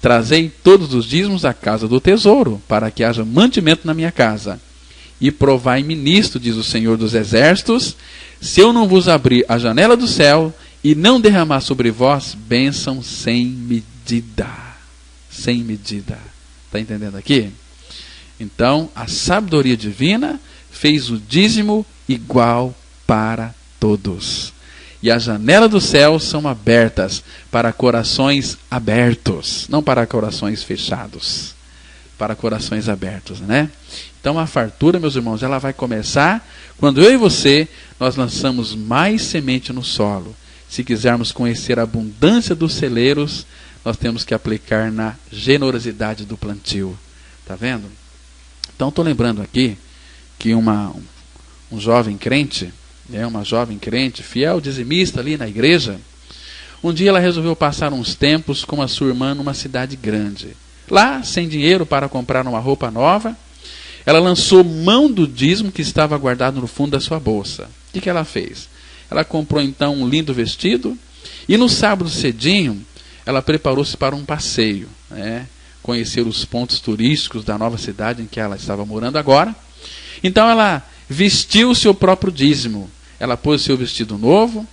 trazei todos os dízimos à casa do tesouro, para que haja mantimento na minha casa. E provai-me nisto, diz o Senhor dos Exércitos, se eu não vos abrir a janela do céu e não derramar sobre vós bênção sem medida. Sem medida. Está entendendo aqui? Então, a sabedoria divina fez o dízimo igual para todos. E as janelas do céu são abertas para corações abertos, não para corações fechados, para corações abertos, né? Então a fartura, meus irmãos, ela vai começar quando eu e você, nós lançamos mais semente no solo. Se quisermos conhecer a abundância dos celeiros, nós temos que aplicar na generosidade do plantio. Está vendo? Então estou lembrando aqui que um jovem crente, uma jovem crente, fiel dizimista ali na igreja, um dia ela resolveu passar uns tempos com a sua irmã numa cidade grande. Lá, sem dinheiro para comprar uma roupa nova, ela lançou mão do dízimo que estava guardado no fundo da sua bolsa. O que ela fez? Ela comprou então um lindo vestido e no sábado cedinho ela preparou-se para um passeio, conhecer os pontos turísticos da nova cidade em que ela estava morando agora. Então ela vestiu o seu próprio dízimo. Ela pôs o seu vestido novo.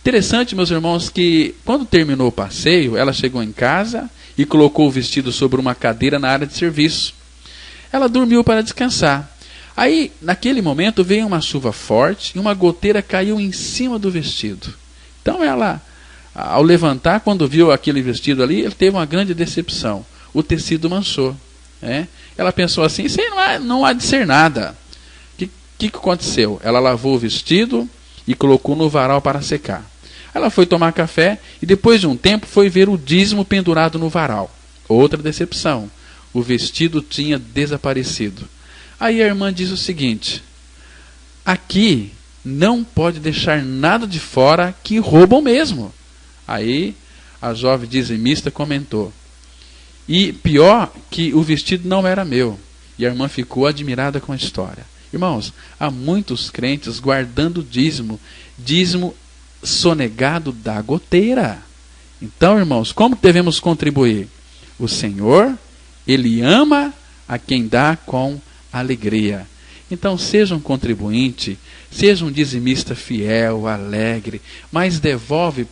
Interessante, meus irmãos, que quando terminou o passeio, ela chegou em casa e colocou o vestido sobre uma cadeira na área de serviço. Ela dormiu para descansar. Aí, naquele momento, veio uma chuva forte e uma goteira caiu em cima do vestido. Então ela, ao levantar, quando viu aquele vestido ali, ela teve uma grande decepção. O tecido manchou. Ela pensou assim, isso aí não há de ser nada. O que aconteceu? Ela lavou o vestido e colocou no varal para secar. Ela foi tomar café e depois de um tempo foi ver o dízimo pendurado no varal. Outra decepção. O vestido tinha desaparecido. Aí a irmã diz o seguinte: aqui não pode deixar nada de fora que roubam mesmo. Aí a jovem dizimista comentou: e pior que o vestido não era meu. E a irmã ficou admirada com a história. Irmãos, há muitos crentes guardando dízimo sonegado da goteira. Então, irmãos, como devemos contribuir? O Senhor, Ele ama a quem dá com alegria. Então, seja um contribuinte, seja um dizimista fiel, alegre, mas devolve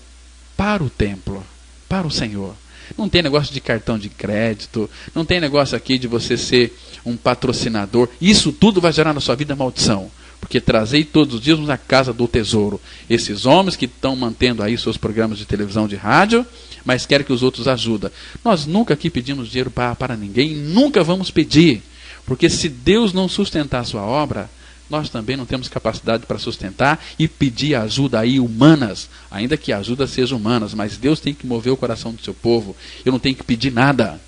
para o templo, para o Senhor. Não tem negócio de cartão de crédito, não tem negócio aqui de você ser um patrocinador. Isso tudo vai gerar na sua vida maldição. Porque trazei todos os dias na casa do tesouro. Esses homens que estão mantendo aí seus programas de televisão, de rádio, mas querem que os outros ajudem. Nós nunca aqui pedimos dinheiro para ninguém, nunca vamos pedir. Porque se Deus não sustentar a sua obra, nós também não temos capacidade para sustentar e pedir ajuda aí humanas, ainda que a ajuda seja humanas, mas Deus tem que mover o coração do seu povo. Eu não tenho que pedir nada.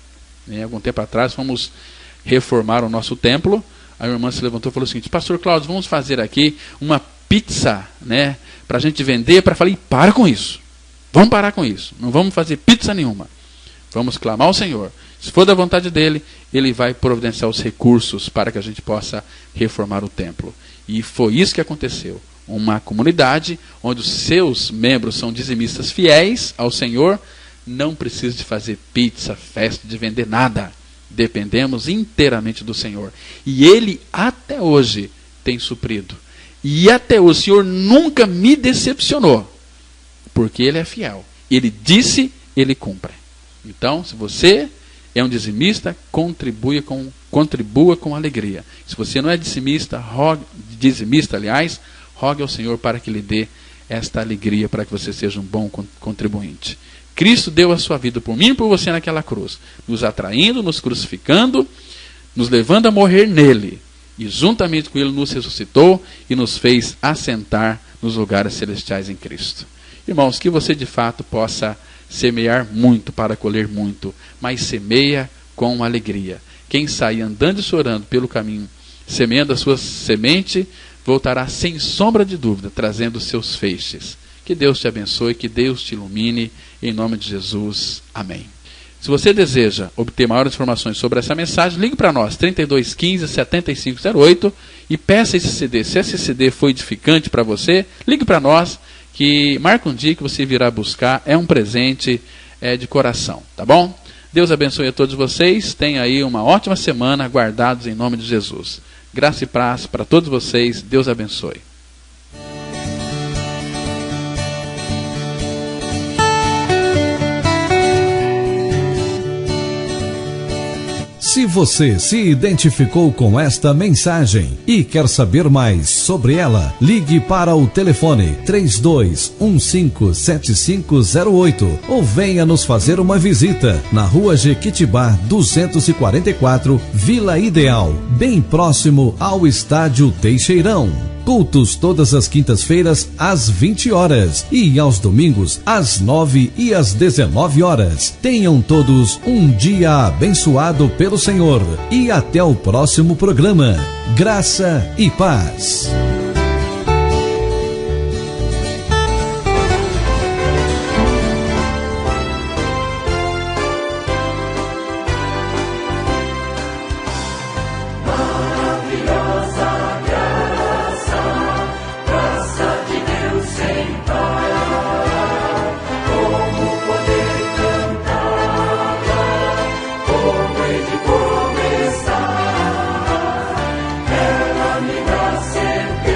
Algum tempo atrás fomos reformar o nosso templo. A irmã se levantou e falou o seguinte: pastor Cláudio, vamos fazer aqui uma pizza, para a gente vender. Falei, para com isso. Vamos parar com isso. Não vamos fazer pizza nenhuma. Vamos clamar ao Senhor. Se for da vontade dele, ele vai providenciar os recursos para que a gente possa reformar o templo. E foi isso que aconteceu. Uma comunidade onde os seus membros são dizimistas fiéis ao Senhor, não precisa de fazer pizza, festa, de vender nada. Dependemos inteiramente do Senhor. E Ele até hoje tem suprido. E até hoje o Senhor nunca me decepcionou. Porque Ele é fiel. Ele disse, Ele cumpre. Então, se você é um dizimista, contribua com alegria. Se você não é dizimista, rogue ao Senhor para que lhe dê esta alegria, para que você seja um bom contribuinte. Cristo deu a sua vida por mim e por você naquela cruz, nos atraindo, nos crucificando, nos levando a morrer nele. E juntamente com ele nos ressuscitou e nos fez assentar nos lugares celestiais em Cristo. Irmãos, que você de fato possa semear muito para colher muito, mas semeia com alegria. Quem sair andando e chorando pelo caminho, semeando a sua semente, voltará sem sombra de dúvida, trazendo os seus feixes. Que Deus te abençoe, que Deus te ilumine, em nome de Jesus. Amém. Se você deseja obter maiores informações sobre essa mensagem, ligue para nós, 3215-7508, e peça esse CD. Se esse CD foi edificante para você, ligue para nós, que marca um dia que você virá buscar. É um presente de coração, tá bom? Deus abençoe a todos vocês. Tenha aí uma ótima semana, guardados em nome de Jesus. Graça e paz para todos vocês. Deus abençoe. Se você se identificou com esta mensagem e quer saber mais sobre ela, ligue para o telefone 3215-7508 ou venha nos fazer uma visita na Rua Jequitibá 244, Vila Ideal, bem próximo ao Estádio Teixeirão. Cultos todas as quintas-feiras às 20 horas e aos domingos às 9 e às 19 horas. Tenham todos um dia abençoado pelo Senhor e até o próximo programa. Graça e paz. Sempre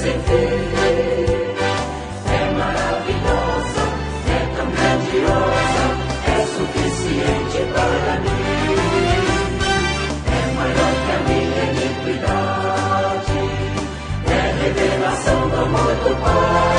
sem fim. É maravilhosa, é tão grandiosa, é suficiente para mim. É maior que a minha iniquidade, é revelação do amor do Pai.